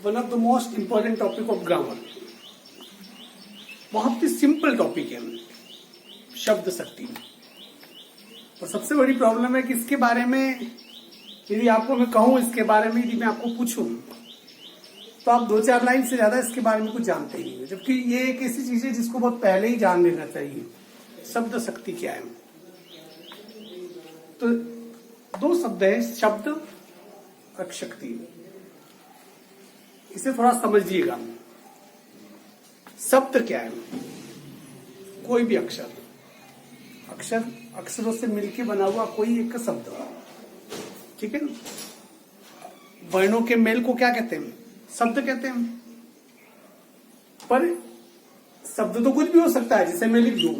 One of the most important topic of grammar. बहुत ही simple topic है शब्द शक्ति। और सबसे बड़ी प्रॉब्लम है कि इसके बारे में यदि आपको मैं कहूं, इसके बारे में यदि मैं आपको पूछूं, तो आप 2-4 लाइन से ज्यादा इसके बारे में कुछ जानते ही नहीं। जबकि ये एक ऐसी चीज है जिसको बहुत पहले ही जान लेना चाहिए। शब्द शक्ति क्या है? तो 2 शब्द है, शब्द और शक्ति। इसे थोड़ा समझिएगा। शब्द क्या है? कोई भी अक्षर अक्षरों से मिलकर बना हुआ कोई एक शब्द, ठीक है ना। वर्णों के मेल को क्या कहते हैं? शब्द कहते हैं। पर शब्द तो कुछ भी हो सकता है, जिसे मैं लिख दूं।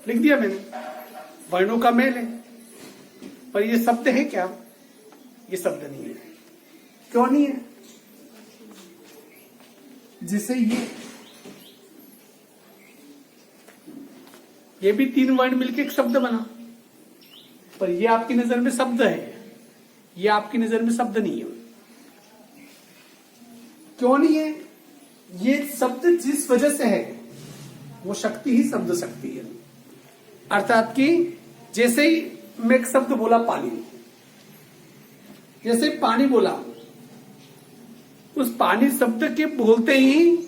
लिख दिया मैंने, वर्णों का मेल है। पर ये शब्द है क्या? ये शब्द नहीं है। क्यों नहीं है? जिसे ये भी 3 वर्ण मिलके एक शब्द बना, पर ये आपकी नजर में शब्द है, ये आपकी नजर में शब्द नहीं है। क्यों नहीं है? ये शब्द जिस वजह से है वो शक्ति ही शब्द शक्ति है। अर्थात कि जैसे ही मैं एक शब्द बोला पानी, जैसे पानी बोला, उस पानी शब्द के बोलते ही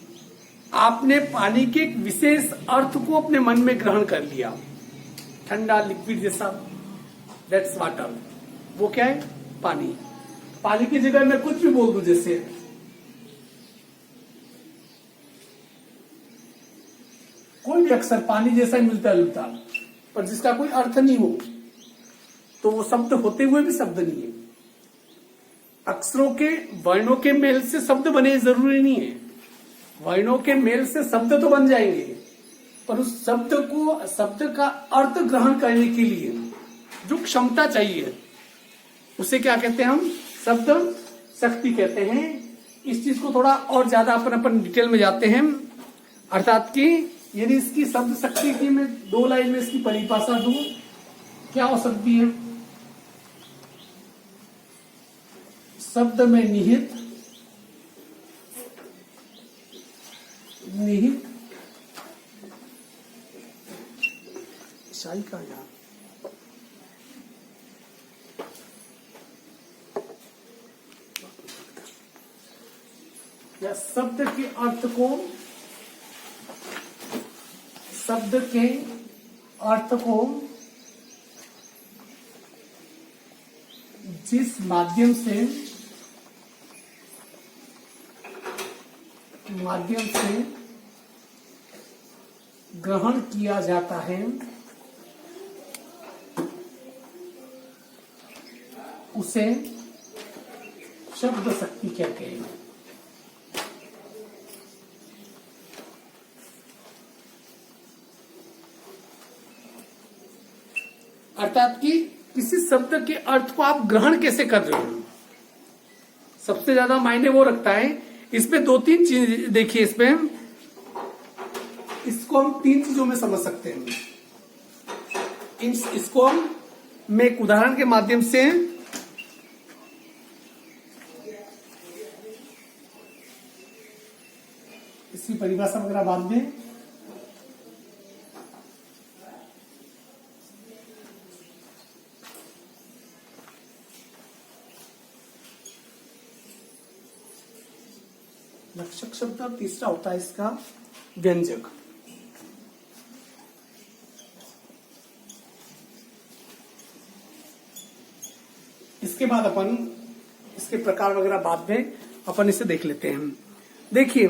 आपने पानी के एक विशेष अर्थ को अपने मन में ग्रहण कर लिया। ठंडा लिक्विड जैसा, दैट्स वाटर। वो क्या है? पानी। पानी की जगह मैं कुछ भी बोल दूं, जैसे कोई भी अक्षर पानी जैसा ही मिलता जुलता, पर जिसका कोई अर्थ नहीं हो, तो वो शब्द होते हुए भी शब्द नहीं है। अक्षरों के वर्णों के मेल से शब्द बने जरूरी नहीं है। वर्णों के मेल से शब्द तो बन जाएंगे, पर उस शब्द का अर्थ ग्रहण करने के लिए जो क्षमता चाहिए, उसे क्या कहते हैं हम? शब्द शक्ति कहते हैं। इस चीज को थोड़ा और ज्यादा अपन डिटेल में जाते हैं। अर्थात कि यदि इसकी शब्द शक्ति की मैं 2 लाइन में इसकी परिभाषा दूं, क्या हो सकती है? शब्द में निहित शाही का या शब्द के अर्थ को जिस माध्यम से ग्रहण किया जाता है, उसे शब्द शक्ति कहते हैं। अर्थात कि किसी शब्द के अर्थ को आप ग्रहण कैसे कर रहे हो, सबसे ज्यादा मायने वो रखता है। इसमें 2-3 चीज देखिए। इसको हम 3 चीजों में समझ सकते हैं। इसको मैं एक उदाहरण के माध्यम से इसकी परिभाषा वगैरह बाद में। लक्षक शब्द और तीसरा होता है इसका व्यंजक। इसके बाद अपन इसके प्रकार वगैरह बाद में अपन इसे देख लेते हैं। देखिए,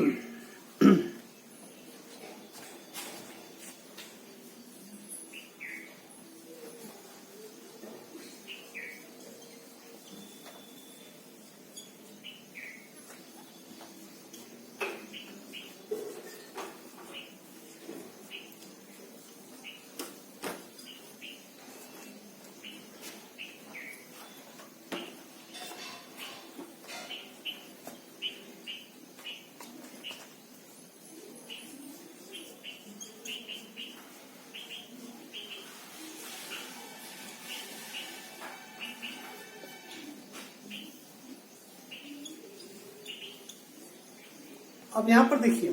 अब यहां पर देखिए,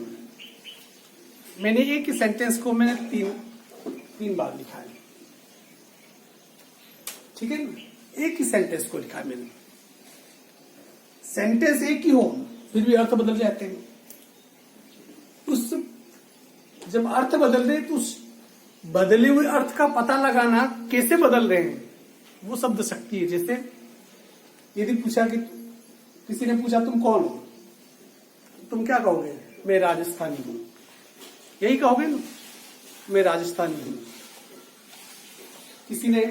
मैंने एक ही सेंटेंस को मैंने तीन बार लिखा है, ठीक है ना? एक ही सेंटेंस को लिखा है मैंने। सेंटेंस एक ही हो फिर भी अर्थ बदल जाते हैं। उस जब अर्थ बदल रहे तो उस बदले हुए अर्थ का पता लगाना कैसे बदल रहे हैं, वो शब्द शक्ति है। जैसे यदि पूछा कि किसी ने पूछा तुम कौन हो, तुम क्या कहोगे? मैं राजस्थानी हूं, यही कहोगे ना, मैं राजस्थानी हूं। किसी ने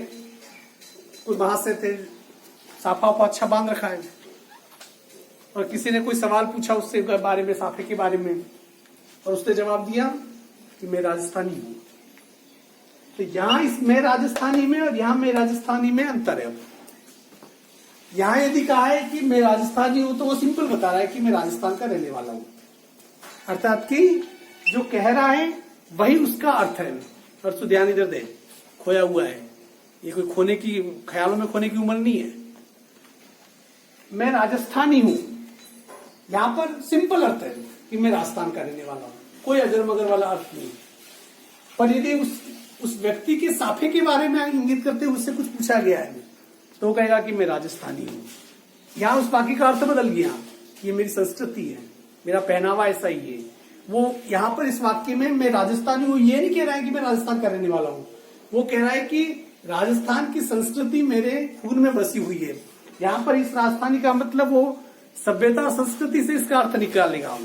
कोई महाशय थे, साफा उपा अच्छा बांध रखा है, और किसी ने कोई सवाल पूछा उससे बारे में, साफे के बारे में, और उसने जवाब दिया कि मैं राजस्थानी हूं। तो यहां इस मैं राजस्थानी में और यहां मैं राजस्थानी में अंतर है। यहां यदि कहा है कि मैं राजस्थानी हूं तो वो सिंपल बता रहा है कि मैं राजस्थान का रहने वाला हूं, अर्थात कि जो कह रहा है वही उसका अर्थ है। और ध्यान इधर दे, खोया हुआ है, ये कोई खोने की, ख्यालों में खोने की उम्र नहीं है। मैं राजस्थानी हूं, यहां पर सिंपल अर्थ है कि मैं राजस्थान का रहने वाला हूं, कोई अजर मगर वाला अर्थ नहीं। पर यदि उस व्यक्ति के साफे के बारे में इंगित करते हुए उससे कुछ पूछा गया है तो वो कहेगा कि मैं राजस्थानी हूं। यहां उस बाकी का अर्थ बदल गया, ये मेरी संस्कृति है, मेरा पहनावा ऐसा ही है। वो यहां पर इस वाक्य में मैं राजस्थानी हूं ये नहीं कह रहा है कि मैं राजस्थान का रहने वाला हूं, वो कह रहा है कि राजस्थान की संस्कृति मेरे खून में बसी हुई है। यहां पर इस राजस्थानी का मतलब वो सभ्यता संस्कृति से इसका अर्थ निकालेगा।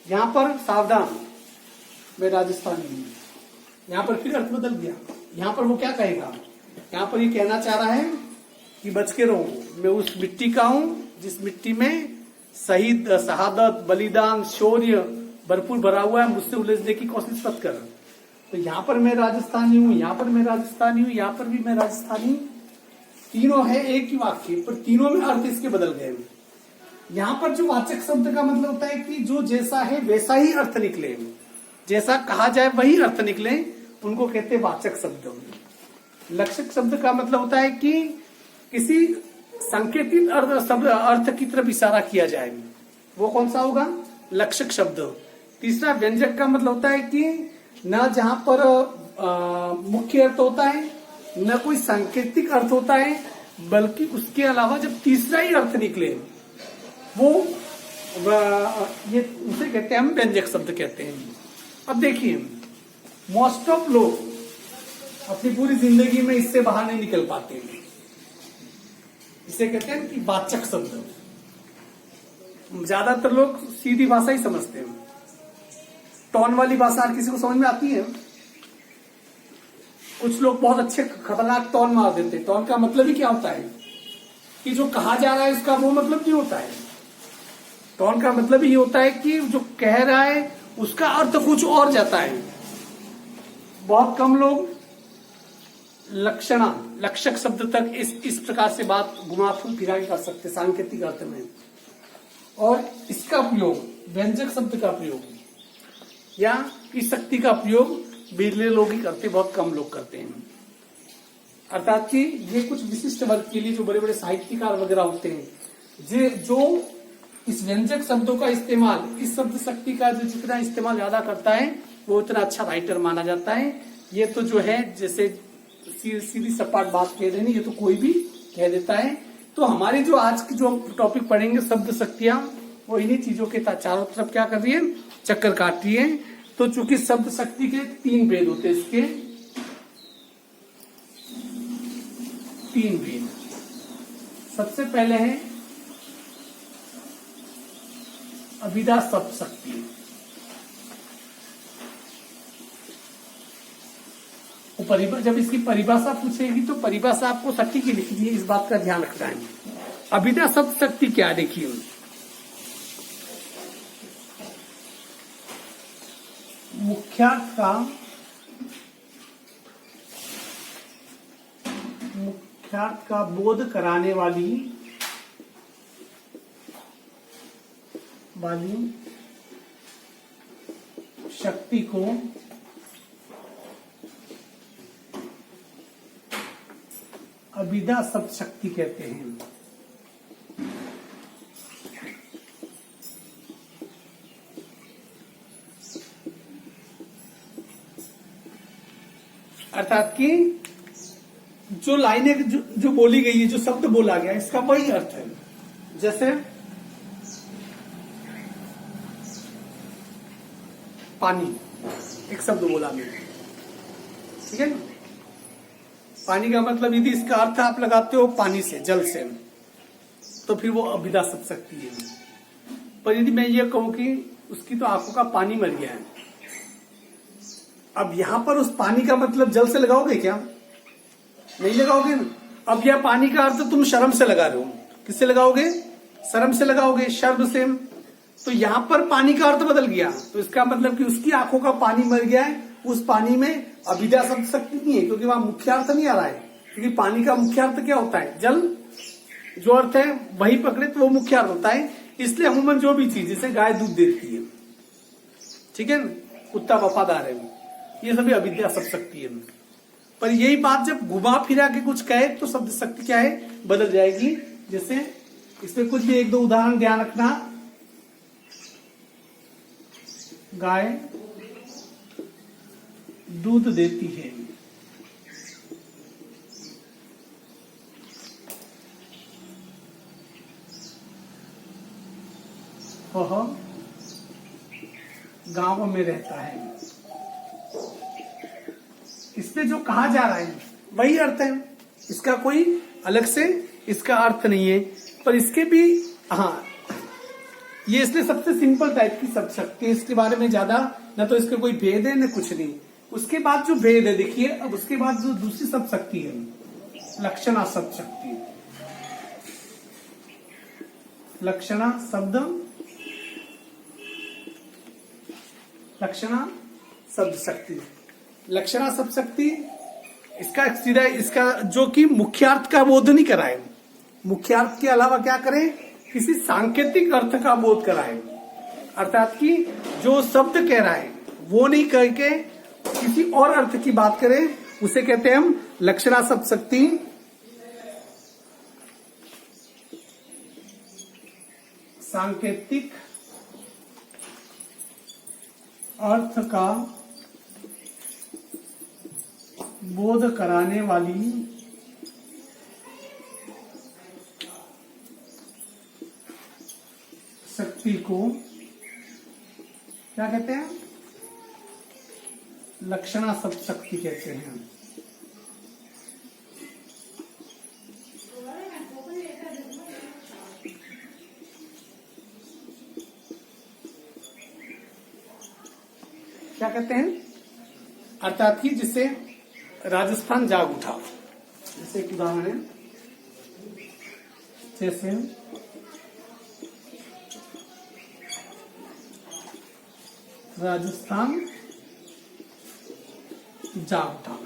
यहां पर सावधान, मैं राजस्थानी हूं, यहां पर फिर अर्थ बदल गया। यहां पर वो क्या कहेगा, यहां पर ये कहना चाह रहा है कि बच के रहो, मैं उस मिट्टी का हूं जिस मिट्टी में शहीद, शहादत, बलिदान, शौर्य भरपूर भरा हुआ है, मुझसे उलझने की कोशिश मत कर। तो यहां पर मैं राजस्थानी हूं, यहां पर मैं राजस्थानी हूं, यहां पर भी मैं राजस्थानी, तीनों है एक ही वाक्य, पर तीनों में अर्थ इसके बदल गए। यहां पर जो वाचक शब्द का मतलब होता है कि जो जैसा है वैसा ही अर्थ निकले, जैसा कहा जाए वही अर्थ निकले, उनको कहते हैं वाचक शब्द। लक्षक शब्द का मतलब होता है कि किसी संकेतित अर्थ की तरफ इशारा किया जाए, वो कौन सा होगा? लक्षक शब्द। तीसरा व्यंजक का मतलब होता है कि न जहां पर मुख्य अर्थ होता है, न कोई सांकेतिक अर्थ होता है, बल्कि उसके अलावा जब तीसरा ही अर्थ निकले वो ये उसे कहते हैं हम व्यंजक शब्द कहते हैं। अब देखिए, मोस्ट ऑफ लोग अपनी पूरी जिंदगी में इससे बाहर नहीं निकल पाते हैं। इसे कहते हैं कि वाचक शब्द। ज्यादातर लोग सीधी भाषा ही समझते हैं, टोन वाली भाषा हर किसी को समझ में आती है। कुछ लोग बहुत अच्छे खतरनाक टोन मार देते हैं। टोन का मतलब ही क्या होता है कि जो कहा जा रहा है उसका वो मतलब नहीं होता है। टोन का मतलब ही होता है कि जो कह रहा है उसका अर्थ कुछ और जाता है। बहुत कम लोग लक्षक शब्द तक इस प्रकार से बात घुमा फिरा कर सकते सांकेतिक अर्थ में। और इसका प्रयोग, व्यंजक शब्द का प्रयोग या इस शक्ति का प्रयोग बिरले लोग ही करते, बहुत कम लोग करते हैं। अर्थात कि ये कुछ विशिष्ट वर्ग के लिए जो बड़े बड़े साहित्यकार वगैरह होते हैं, जो इस व्यंजक शब्दों का इस्तेमाल, इस शब्द शक्ति का जो जितना इस्तेमाल ज्यादा करता है वो उतना अच्छा राइटर माना जाता है। ये तो जो है जैसे सीधी सपाट बात कह रहे हैं, ये तो कोई भी कह देता है। तो हमारी जो आज की जो टॉपिक पढ़ेंगे शब्द शक्तियां, वो इन्हीं चीजों के चारों तरफ क्या कर रही है, चक्कर काट रही है। तो चूंकि शब्द शक्ति के 3 भेद होते हैं, इसके 3 भेद। सबसे पहले है अभिधा शब्द शक्ति। जब इसकी परिभाषा पूछेगी तो परिभाषा आपको शक्ति की लिखनी है, इस बात का ध्यान रखना है। अभिधा शब्द शक्ति क्या, देखिए, मुख्यार्थ का बोध कराने वाली शक्ति को अभिधा शब्द शक्ति कहते हैं। अर्थात कि जो लाइनें जो बोली गई है, जो शब्द बोला गया, इसका वही अर्थ है। जैसे पानी, एक शब्द बोला मैंने, ठीक है ना। पानी का मतलब यदि इसका अर्थ आप लगाते हो पानी से, जल से, तो फिर वो अभिधा शब्द शक्ति है। पर यदि मैं ये कहूं कि उसकी तो आंखों का पानी मर गया है, अब यहां पर उस पानी का मतलब जल से लगाओगे क्या? नहीं लगाओगे ना। अब यह पानी का अर्थ तुम शर्म से लगा रहे हो, किससे लगाओगे? शर्म से लगाओगे, शर्म से। तो यहां पर पानी का अर्थ बदल गया, तो इसका मतलब कि उसकी आंखों का पानी मर गया है। उस पानी में अभिधा शब्द शक्ति नहीं है, क्योंकि वहां मुख्य अर्थ नहीं आ रहा है। क्योंकि पानी का मुख्य अर्थ क्या होता है? जल। जो अर्थ है वही पकड़े तो वो मुख्य अर्थ होता है। इसलिए अमूमन जो भी चीज, जैसे गाय दूध देती है, ठीक है ना, कुत्ता वफादार है, ये सभी अविद्या शब्द शक्ति है। पर यही बात जब घुमा फिरा के कुछ कहे तो शब्द शक्ति क्या है? बदल जाएगी। जैसे इसमें कुछ भी एक दो उदाहरण ध्यान रखना। गाय दूध देती है, वह गांव में रहता है। इसमें जो कहा जा रहा है वही अर्थ है, इसका कोई अलग से इसका अर्थ नहीं है। पर इसके भी, हाँ, ये इसलिए सबसे सिंपल टाइप की शब्द शक्ति, इसके बारे में ज्यादा न तो इसका कोई भेद है न कुछ नहीं। उसके बाद जो भेद है देखिए, अब उसके बाद जो दूसरी शब्द शक्ति है, लक्षणा शब्द शक्ति। लक्षणा शब्द, लक्षणा शब्द शक्ति, लक्षणा शब्द शक्ति। इसका सीधा, इसका जो कि मुख्यार्थ का बोध नहीं कराए, मुख्यार्थ के अलावा क्या करे? किसी सांकेतिक अर्थ का बोध कराए। अर्थात कि जो शब्द कह रहा है वो नहीं कह के किसी और अर्थ की बात करे, उसे कहते हैं हम लक्षणा शब्द शक्ति। सांकेतिक अर्थ का बोध कराने वाली शक्ति को क्या कहते हैं? लक्षणा शब्द शक्ति कहते हैं। क्या कहते हैं? अर्थात कि जिसे राजस्थान जाग उठा, जैसे एक उदाहरण है, जैसे राजस्थान जाग उठा।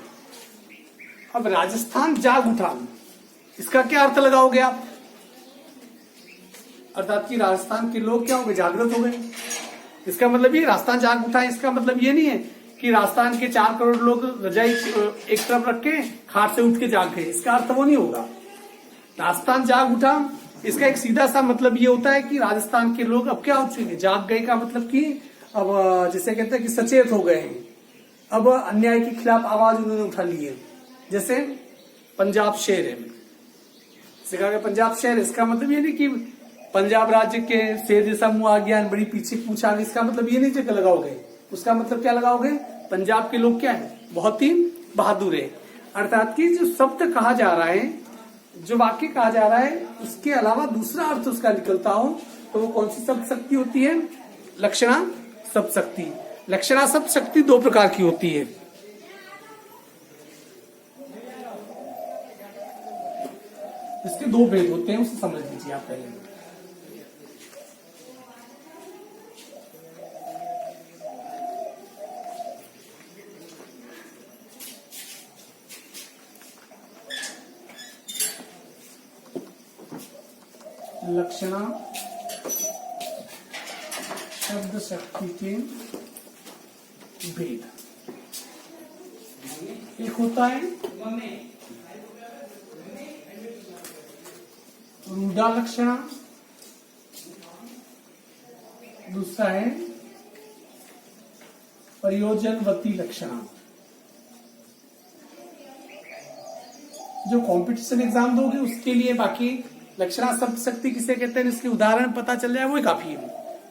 अब राजस्थान जाग उठा, इसका क्या अर्थ लगाओगे आप? अर्थात कि राजस्थान के लोग क्या हो गए? जागृत हो गए। इसका मतलब ये राजस्थान जाग उठा, इसका मतलब ये नहीं है कि राजस्थान के 4 करोड़ लोग रजाई एक तरफ रख के खाट से उठ के जाग गए, इसका अर्थ वो नहीं होगा। राजस्थान जाग उठा, इसका एक सीधा सा मतलब ये होता है कि राजस्थान के लोग अब क्या हो चुके? जाग गए का मतलब कि अब जैसे कहते हैं कि सचेत हो गए हैं, अब अन्याय के खिलाफ आवाज उन्होंने उठा ली है। जैसे पंजाब शहर है, कहा पंजाब शहर, इसका मतलब ये नहीं कि पंजाब राज्य के शेर जैसा मुंह आ गया, बड़ी पीछे पूछ आ गई, इसका मतलब ये नहीं जगह लगाओगे। उसका मतलब क्या लगाओगे? पंजाब के लोग क्या है? बहुत ही बहादुर है। अर्थात कि जो शब्द कहा जा रहा है, जो वाक्य कहा जा रहा है, उसके अलावा दूसरा अर्थ उसका निकलता हो तो वो कौन सी शब्द शक्ति होती है? लक्षणा शब्द शक्ति। लक्षणा शब्द शक्ति 2 प्रकार की होती है। इसके 2 भेद होते हैं, उसे समझ लीजिए आप पहले। लक्षणा शब्द शक्ति के भेद, एक होता है रूढ़ा लक्षणा, दूसरा है प्रयोजनवती लक्षणा। जो कंपटीशन एग्जाम दोगे उसके लिए बाकी लक्षणा शब्द शक्ति किसे कहते हैं इसके उदाहरण पता चल जाए वही काफी है।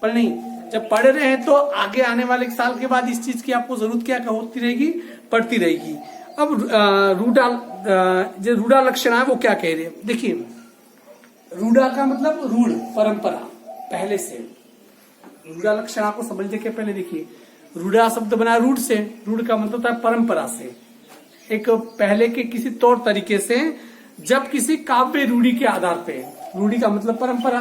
पर नहीं, जब पढ़ रहे हैं तो आगे आने वाले साल के बाद इस चीज की आपको जरूरत क्या होती रहेगी, पढ़ती रहेगी। अब रूढ़ा लक्षणा है वो क्या कह रहे हैं, देखिए रूढ़ा का मतलब रूढ़, परंपरा, पहले से। रूढ़ा लक्षणा को समझने के पहले देखिए, रूढ़ा शब्द बना रूढ़ से, रूढ़ का मतलब था परंपरा से, एक पहले के किसी तौर तरीके से, जब किसी काव्य रूढ़ी के आधार पे, रूढ़ी का मतलब परंपरा,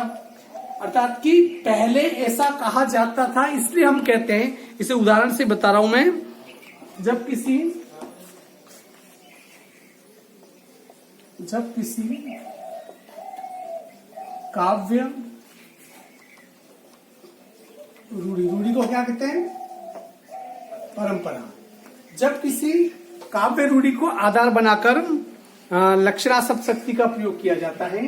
अर्थात कि पहले ऐसा कहा जाता था इसलिए हम कहते हैं। इसे उदाहरण से बता रहा हूं मैं, जब किसी काव्य रूढ़ी को क्या कहते हैं, परंपरा। जब किसी काव्य रूढ़ी को आधार बनाकर लक्षणा शब्द शक्ति का प्रयोग किया जाता है,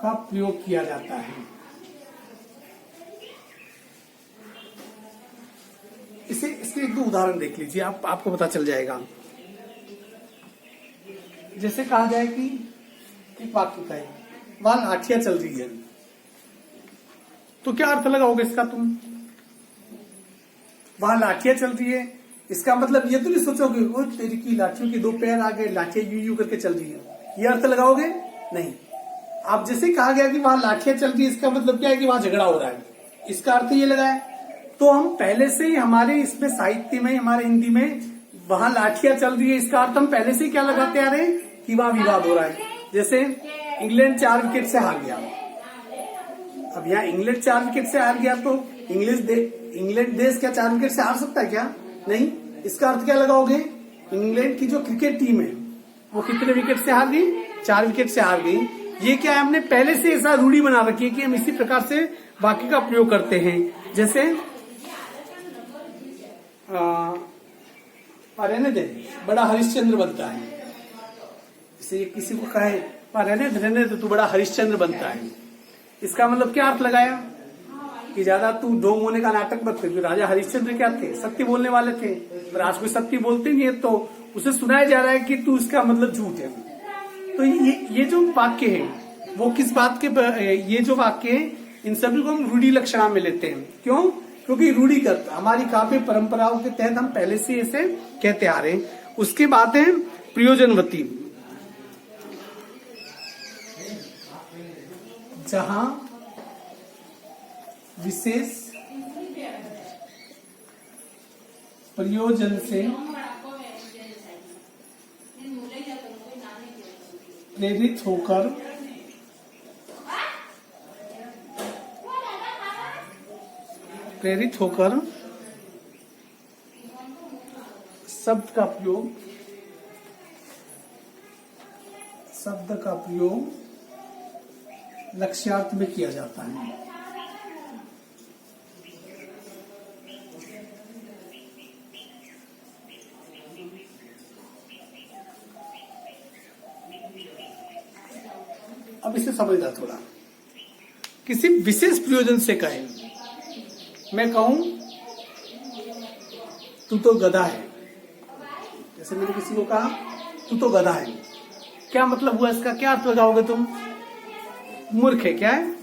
का प्रयोग किया जाता है। इसके एक दो उदाहरण देख लीजिए, आपको पता चल जाएगा। जैसे कहा जाए कि एक वाक्य का है, वहां लाठियां चल रही है, तो क्या अर्थ लगाओगे इसका तुम, वहां लाठियां चल रही है, इसका मतलब ये तो नहीं सोचोगे वो तेरी की लाठियों के दो पैर आ गए, लाठियां यू करके चल रही है, ये अर्थ लगाओगे नहीं। आप जैसे कहा गया कि वहां लाठियां चल रही है, इसका मतलब क्या है कि वहां झगड़ा हो रहा है, इसका अर्थ ये लगा है। तो हम पहले से ही हमारे इसमें साहित्य में, हमारे हिंदी में वहां लाठियां चल रही है, इसका अर्थ हम पहले से ही क्या लगाते आ रहे हैं कि वहां विवाद हो रहा है। जैसे इंग्लैंड 4 विकेट से हार गया, अब यहाँ इंग्लैंड 4 विकेट से हार गया तो इंग्लैंड देश क्या 4 विकेट से हार सकता है क्या, नहीं। इसका अर्थ क्या लगाओगे, इंग्लैंड की जो क्रिकेट टीम है वो कितने विकेट से हार गई, 4 विकेट से हार गई। ये क्या है, हमने पहले से ऐसा रूढ़ी बना रखी है कि हम इसी प्रकार से वाक्य का प्रयोग करते हैं। जैसे रहने दे बड़ा हरिश्चंद्र बनता है, इसे किसी को कहे रहने दे तू बड़ा हरिश्चंद्र बनता है, इसका मतलब क्या अर्थ लगाया कि ज्यादा तू ढोंग होने का नाटक मत कर। राजा हरिश्चंद्र क्या थे, सत्य बोलने वाले थे, पर आज कोई सत्य बोलते नहीं है तो उसे सुनाया जा रहा है कि तू इसका मतलब झूठ है। तो ये जो वाक्य है वो किस बात के, ये जो वाक्य है इन सभी को हम रूढ़ी लक्षणा में लेते हैं। क्यों, क्योंकि रूढ़िगत हमारी काव्य परंपराओं के तहत हम पहले से इसे कहते आ रहे हैं। उसके बाद है प्रयोजनवती, जहां विशेष प्रयोजन से प्रेरित होकर शब्द का प्रयोग लक्ष्यार्थ में किया जाता है। अब इसे समझना थोड़ा, किसी विशेष प्रयोजन से कहें, मैं कहूं तू तो गधा है, जैसे मैंने किसी को कहा तू तो गधा है, क्या मतलब हुआ, इसका क्या अर्थ लगाओगे तुम, मूर्ख है, क्या है,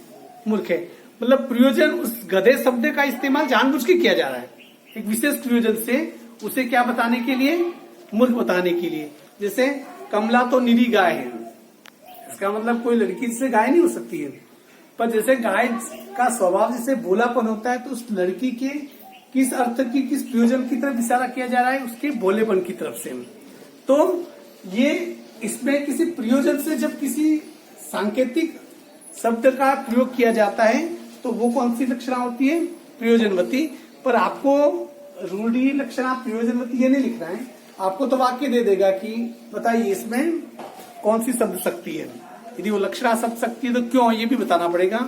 मूर्ख है। मतलब प्रयोजन, उस गधे शब्द का इस्तेमाल जानबूझ के किया जा रहा है एक विशेष प्रयोजन से, उसे क्या बताने के लिए, मूर्ख बताने के लिए। जैसे कमला तो निरी गाय है, इसका मतलब कोई लड़की से गाय नहीं हो सकती है, पर जैसे गाय का स्वभाव जैसे भोलापन होता है, तो उस लड़की के किस अर्थ की, किस प्रयोजन की तरफ इशारा किया जा रहा है, उसके भोलेपन की तरफ से। तो ये इसमें किसी प्रयोजन से जब किसी सांकेतिक शब्द का प्रयोग किया जाता है तो वो कौन सी लक्षणा होती है, प्रयोजनवती। पर आपको रूढ़ी लक्षणा प्रयोजनवती ये नहीं लिखना है, आपको तो वाक्य दे देगा कि बताइए इसमें कौन सी शब्द शक्ति है। यदि वो लक्षणा शब्द शक्ति है तो क्यों, ये भी बताना पड़ेगा।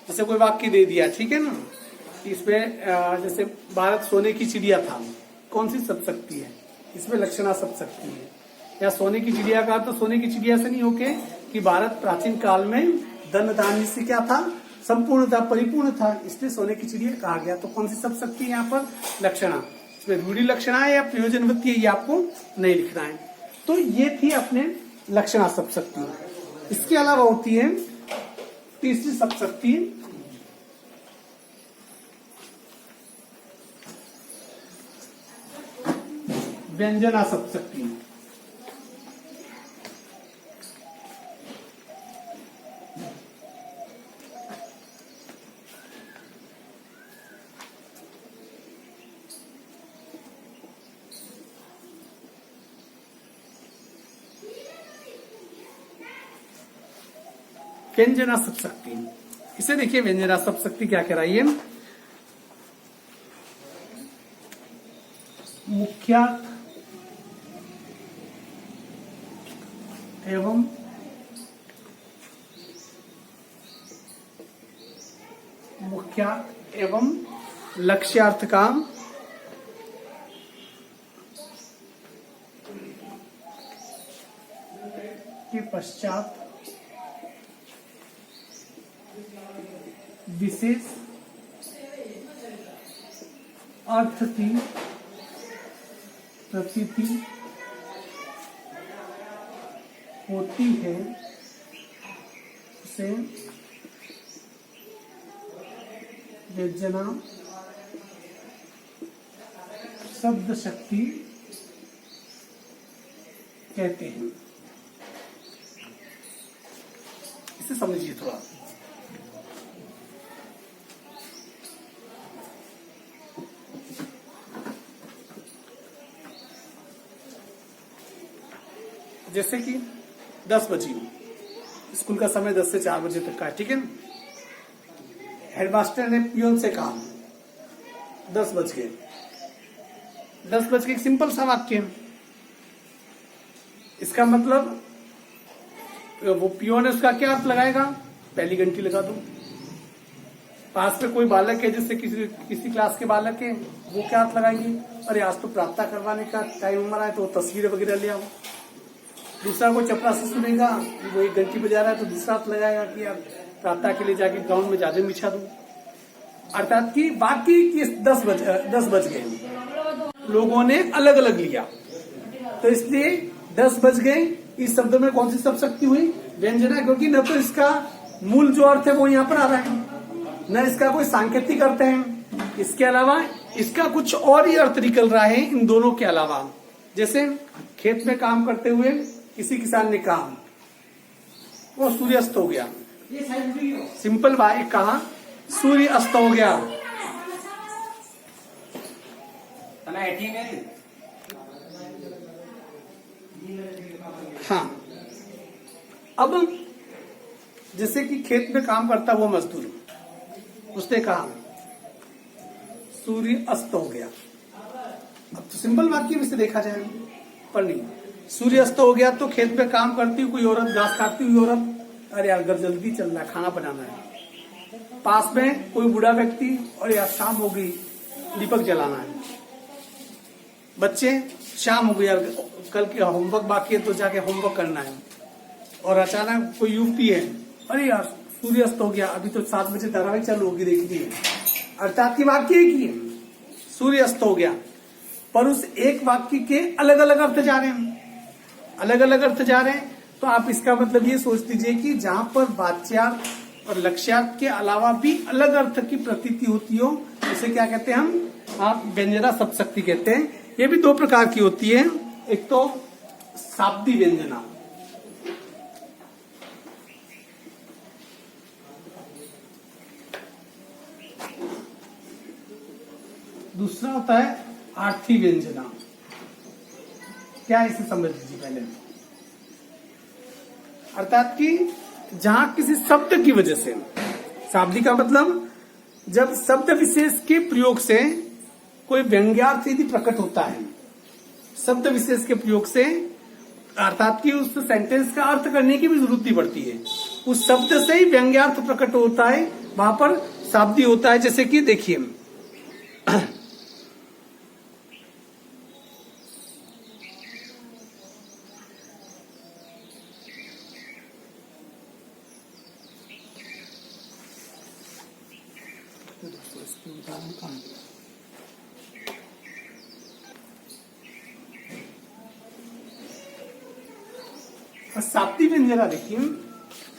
जैसे कोई वाक्य दे दिया, ठीक है ना, इसमें जैसे भारत सोने की चिड़िया था, कौन सी शब्द शक्ति है, इसमें लक्षणा शब्द शक्ति है। या सोने की चिड़िया का तो सोने की चिड़िया से नहीं होके कि भारत प्राचीन काल में धन धान्य से क्या था, संपूर्ण था, परिपूर्ण था, इसलिए सोने की चिड़िया कहा गया। तो कौन सी सब शक्ति है यहाँ पर? लक्षणा। इसमें रूढ़ि लक्षणा है या प्रयोजनवृत्ति है, ये आपको नहीं लिखना है। तो ये थी अपने लक्षणा सब शक्ति। इसके अलावा होती है तीसरी सब शक्ति, व्यंजना सब शक्ति। व्यंजना सब शक्ति, इसे देखिए व्यंजना सब शक्ति क्या कह रही है? मुख्यार्थ एवं मुख्यार्थ एवं लक्ष्यार्थ का के पश्चात विशेष अर्थ की प्रतीति होती है, उसे व्यंजना शब्द शक्ति कहते हैं। इसे समझिए थोड़ा। जैसे कि 10 बजे स्कूल का समय 10 से 4 बजे तक का है, ठीक है। हेडमास्टर ने पियोन से कहा 10 बज गए। 10 बज के एक सिंपल सा वाक्य, इसका मतलब वो पियोन है, उसका क्या अर्थ लगाएगा? पहली घंटी लगा दो। पास में कोई बालक है, जैसे किसी क्लास के बालक है, वो क्या अर्थ लगाएंगे? अरे आज तो प्रार्थना करवाने का टाइम हमारा है, तो तस्वीरें वगैरह ले आओ। दूसरा को चपरासी सुनेगा, वो एक घंटी बजा रहा है, तो दूसरा अर्थ लगाएगा कि यार प्रार्थना के लिए जाके ग्राउंड में ज्यादा बिछा दूं। अर्थात कि बाकी 10 बज गए, लोगों ने अलग अलग लिया, तो इसलिए 10 बज गए इस शब्द में कौन सी सब शक्ति हुई? व्यंजना, क्योंकि न तो इसका मूल जो अर्थ है वो यहाँ पर आ रहा है, न इसका कोई सांकेतिक अर्थ है, इसके अलावा इसका कुछ और ही अर्थ निकल रहा है इन दोनों के अलावा। जैसे खेत में काम करते हुए किसी किसान ने कहा वो सूर्य अस्त हो गया, सिंपल बात कहा सूर्य अस्त हो गया। हाँ, अब जैसे कि खेत में काम करता वो मजदूर, उसने कहा सूर्य अस्त हो गया। अब तो सिंपल वाक्य में से देखा जाए, पर नहीं, सूर्य अस्त हो गया तो खेत में काम करती हुई कोई औरत, घास काटती हुई औरत, अरे यार घर जल्दी चल रहा है, खाना बनाना है। पास में कोई बूढ़ा व्यक्ति, और यार शाम हो गई, दीपक जलाना है। बच्चे, शाम हो गई यार, कल के होमवर्क बाकी है तो जाके होमवर्क करना है। और अचानक कोई युवती है, अरे यार सूर्य अस्त हो गया, अभी तो 7 बजे धारावाहिक चालू होगी, देखनी है। अर्थात की वाक्य एक ही है, सूर्य अस्त हो गया, पर उस एक वाक्य के अलग अलग अर्थ जा रहे हैं, अलग अलग अर्थ जा रहे हैं। तो आप इसका मतलब ये सोच लीजिए कि जहां पर वाच्यार्थ और लक्ष्यार्थ के अलावा भी अलग अर्थ की प्रतीति होती हो, उसे क्या कहते हैं हम? आप व्यंजना सब शक्ति कहते हैं। ये भी 2 प्रकार की होती है, एक तो शाब्दी व्यंजना, दूसरा होता है आर्थी व्यंजना। क्या है इसे समझ लीजिए पहले। अर्थात कि जहां किसी शब्द की वजह से, शाब्दी का मतलब जब शब्द विशेष के प्रयोग से कोई व्यंग्यार्थ यदि प्रकट होता है, शब्द विशेष के प्रयोग से, अर्थात कि उस सेंटेंस का अर्थ करने की भी जरूरत नहीं पड़ती है, उस शब्द से ही व्यंग्यार्थ प्रकट होता है, वहां पर शाब्दी होता है। जैसे कि देखिए साप्ती व्यंजना देखिए,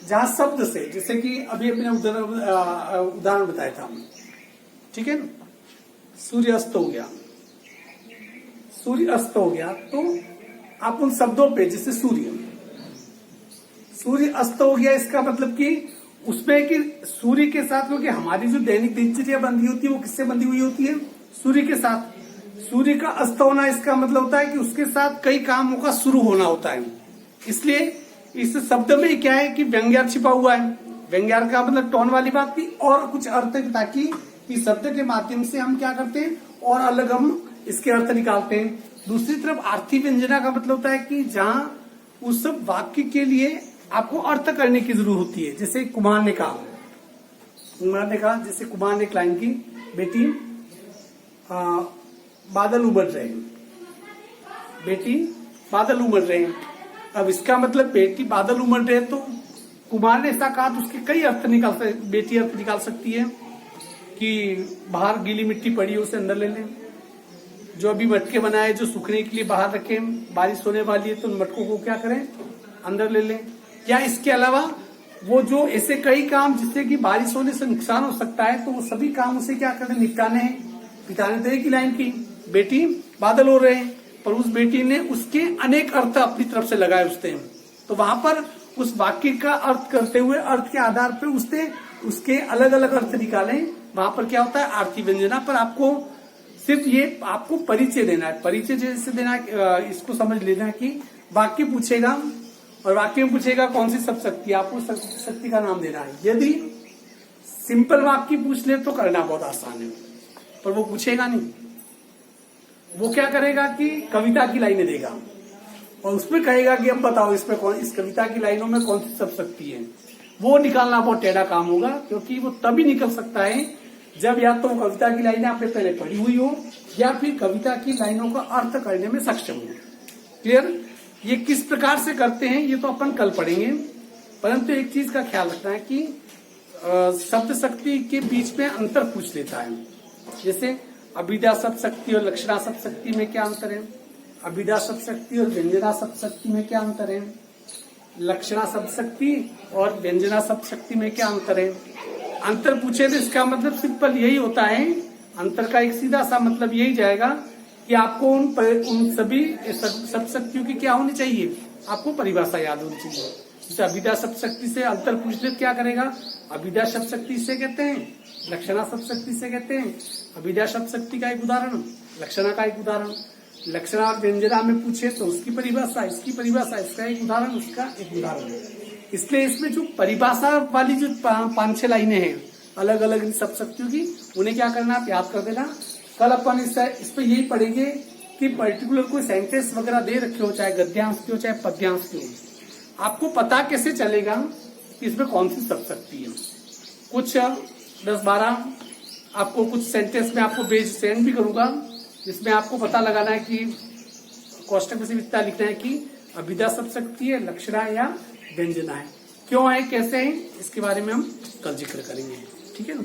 जहां शब्द से, जैसे कि अभी अपने उदाहरण बताया था, ठीक है ना, सूर्य अस्त हो गया, सूर्य अस्त हो गया, तो आप उन शब्दों पे, जैसे सूर्य अस्त हो गया, इसका मतलब कि उसमें कि सूर्य के साथ, क्योंकि हमारी जो दैनिक दिनचर्या बंधी होती है वो किससे बंधी हुई होती है? सूर्य के साथ। सूर्य का अस्त होना इसका मतलब होता है कि उसके साथ कई कामों का शुरू होना होता है। इसलिए इस शब्द में क्या है कि व्यंग्यार्थ छिपा हुआ है। व्यंग्यार्थ का मतलब टोन वाली बात थी और कुछ अर्थ, ताकि इस शब्द के माध्यम से हम क्या करते हैं और अलग हम इसके अर्थ निकालते हैं। दूसरी तरफ आर्थी व्यंजना का मतलब होता है कि जहां उस वाक्य के लिए आपको अर्थ करने की जरूरत होती है। जैसे कुमार ने कहा, जैसे कुमार ने एक लाइन की, बेटी बादल उमड़ रहे हैं, बेटी बादल उमड़ रहे हैं। अब इसका मतलब बेटी बादल उमड़ रहे हैं, तो कुमार ने ऐसा कहा तो उसके कई अर्थ बेटी अर्थ निकाल सकती है कि बाहर गीली मिट्टी पड़ी है उसे अंदर ले लें, जो अभी मटके बनाए जो सूखने के लिए बाहर रखें, बारिश होने वाली है तो उन मटकों को क्या करें, अंदर ले लें। या इसके अलावा वो जो ऐसे कई काम जिससे कि बारिश होने से नुकसान हो सकता है, तो वो सभी काम उसे क्या करने, निपटाने हैं। पिता ने तो एक ही लाइन की, बेटी बादल हो रहे हैं, पर उस बेटी ने उसके अनेक अर्थ अपनी तरफ से लगाए उसने। तो वहां पर उस वाक्य का अर्थ करते हुए अर्थ के आधार पर उसके अलग अलग अर्थ निकाले। वहां पर क्या होता है, आर्थी व्यंजना पर आपको सिर्फ ये आपको परिचय देना है। परिचय जैसे देना है, इसको समझ लेना है कि वाक्य पूछेगा और वाक्य में पूछेगा कौन सी सब शक्ति, आपको शक्ति का नाम देना है। यदि सिंपल वाक्य पूछ ले तो करना बहुत आसान है, पर वो पूछेगा नहीं। वो क्या करेगा कि कविता की लाइनें देगा और उसमें कहेगा कि अब बताओ इसमें इस कविता की लाइनों में कौन सी सब शक्ति है। वो निकालना बहुत टेढ़ा काम होगा, क्योंकि वो तभी निकल सकता है जब या तो कविता की लाइनें आपने पहले पढ़ी हुई हो या फिर कविता की लाइनों का अर्थ करने में सक्षम हो। क्लियर? ये किस प्रकार से करते हैं ये तो अपन कल पढ़ेंगे, परंतु एक चीज का ख्याल रखना है कि शब्द शक्ति के बीच में अंतर पूछ लेता है। जैसे अभिधा शब्द शक्ति और लक्षणा शब्द शक्ति में क्या अंतर है, अभिधा शब्द शक्ति और व्यंजना शब्द शक्ति में क्या अंतर है, लक्षणा शब्द शक्ति और व्यंजना शब्द शक्ति में क्या अंतर है। अंतर पूछे तो इसका मतलब सिंपल यही होता है, अंतर का एक सीधा सा मतलब यही जाएगा कि आपको उन सभी शब्द शक्तियों की क्या होनी चाहिए, आपको परिभाषा याद होनी चाहिए। जैसे अभिधा शब्द शक्ति से अंतर पूछ ले क्या करेगा, अभिधा शब्द शक्ति से कहते हैं, लक्षणा शब्द शक्ति से कहते हैं। अभिधा शब्द शक्ति का एक उदाहरण, लक्षणा का एक उदाहरण। लक्षणा और व्यंजना में पूछे तो उसकी परिभाषा, इसकी परिभाषा, इसका एक उदाहरण, उसका एक उदाहरण। इसलिए इसमें जो परिभाषा वाली जो 5-6 लाइनें हैं अलग अलग शब्द शक्तियों की, उन्हें क्या करना, आप याद कर देना। कल अपन इस पे यही पढ़ेंगे कि पर्टिकुलर कोई सेंटेंस वगैरह दे रखे हो, चाहे गद्यांश की हो चाहे पद्यांश की हो, आपको पता कैसे चलेगा कि इसमें कौन सी शब्द शक्ति है। कुछ 10-12 आपको कुछ सेंटेंस में आपको पेज सेंड भी करूंगा, जिसमें आपको पता लगाना है कि कोष्टक में से विस्तार लिखना है कि अभिधा शब्द शक्ति है, लक्षणा या व्यंजना है, क्यों है, कैसे है, इसके बारे में हम कल जिक्र करेंगे। ठीक है ना।